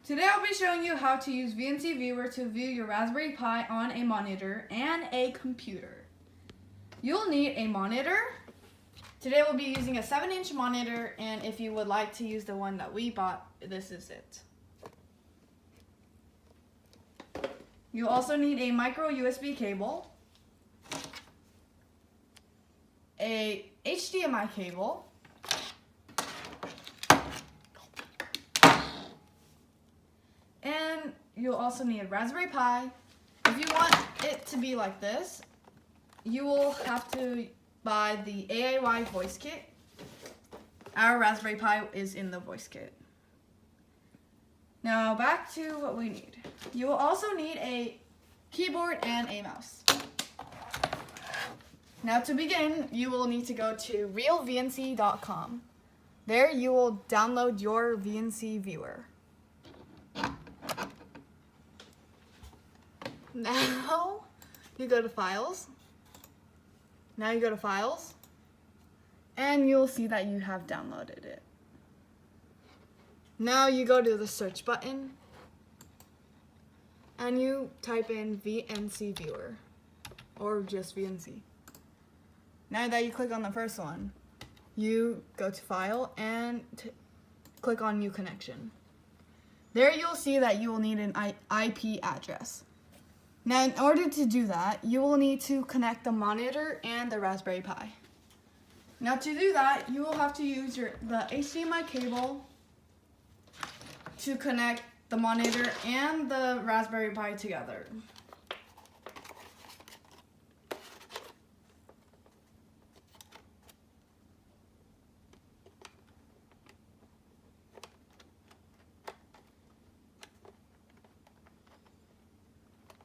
Today I'll be showing you how to use VNC Viewer to view your Raspberry Pi on a monitor and a computer. You'll need a monitor. Today we'll be using a 7-inch monitor, and if you would like to use the one that we bought, this is it. You'll also need a micro USB cable, a HDMI cable, and you'll also need a Raspberry Pi. If you want it to be like this, you will have to buy the AIY voice kit. Our Raspberry Pi is in the voice kit. Now back to what we need. You will also need a keyboard and a mouse. Now to begin, you will need to go to realvnc.com. There you will download your VNC Viewer. Now you go to Files. Now you go to Files, and you'll see that you have downloaded it. Now you go to the search button, and you type in VNC Viewer, or just VNC. Now that you click on the first one, you go to File and click on New Connection. There you'll see that you will need an IP address. Now, in order to do that, you will need to connect the monitor and the Raspberry Pi. Now, to do that, you will have to use the HDMI cable to connect the monitor and the Raspberry Pi together.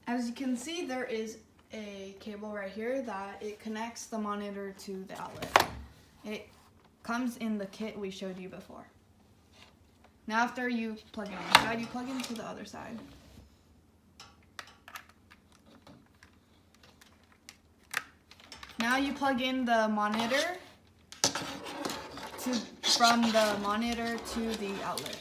As you can see, there is a cable right here that it connects the monitor to the outlet. It comes in the kit we showed you before. Now after you plug in one side, you plug into the other side. Now you plug in the monitor from the monitor to the outlet.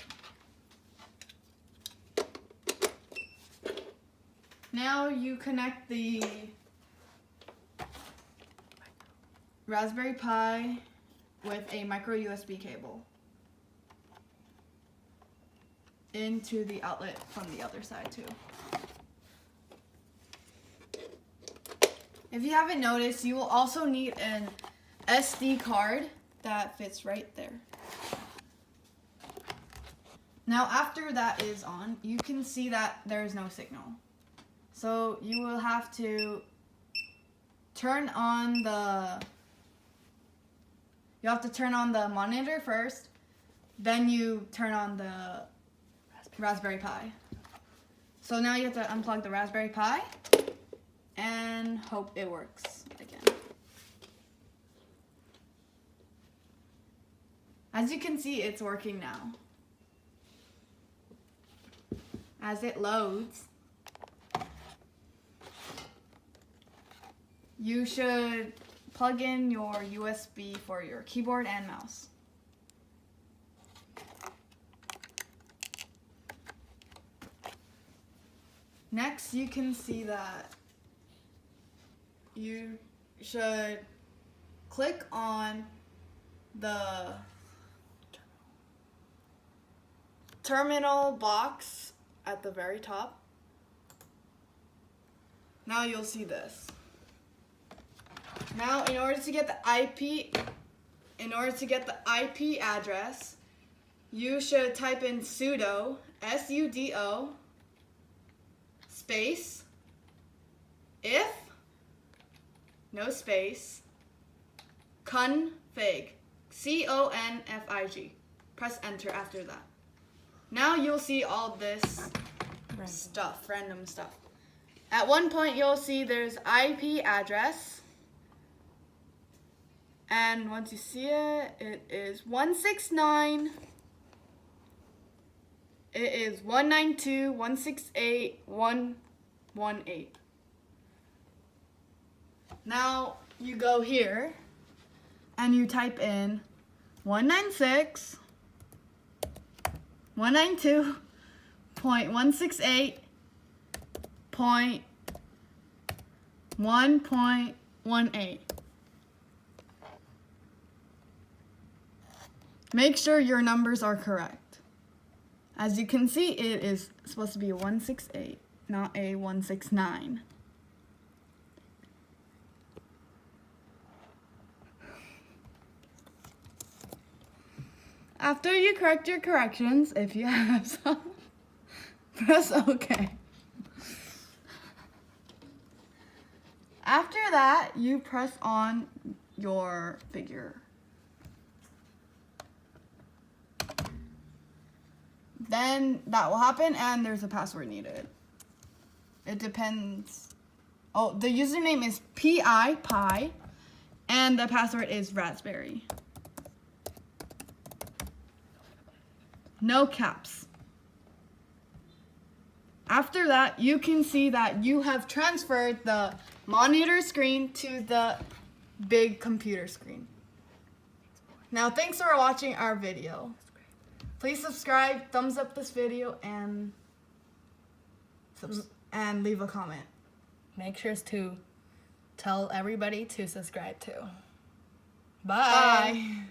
Now you connect the Raspberry Pi with a micro USB cable into the outlet from the other side too. If you haven't noticed, you will also need an SD card that fits right there. Now after that is on, you can see that there is no signal. So you will have to turn on the monitor first, then you turn on the Raspberry Pi. So now you have to unplug the Raspberry Pi and hope it works again. As you can see, it's working now. As it loads, you should plug in your USB for your keyboard and mouse. Next, you can see that you should click on the terminal box at the very top. Now you'll see this. Now, in order to get the IP address, you should type in sudo, sudo, space, if, no space, config, config. Press enter after that. Now you'll see all this random stuff. At one point, you'll see there's IP address. And once you see it, it is 169. It is 192.168.118. Now you go here and you type in 196, 192, 168.1.18. Make sure your numbers are correct. As you can see, it is supposed to be a 168, not a 169. After you correct your corrections, if you have some, press OK. After that, you press on your figure. Then that will happen and there's a password needed. It depends. Oh, the username is pi and the password is raspberry. No caps. After that, you can see that you have transferred the monitor screen to the big computer screen. Now, thanks for watching our video. Please subscribe, thumbs up this video, and leave a comment. Make sure to tell everybody to subscribe too. Bye.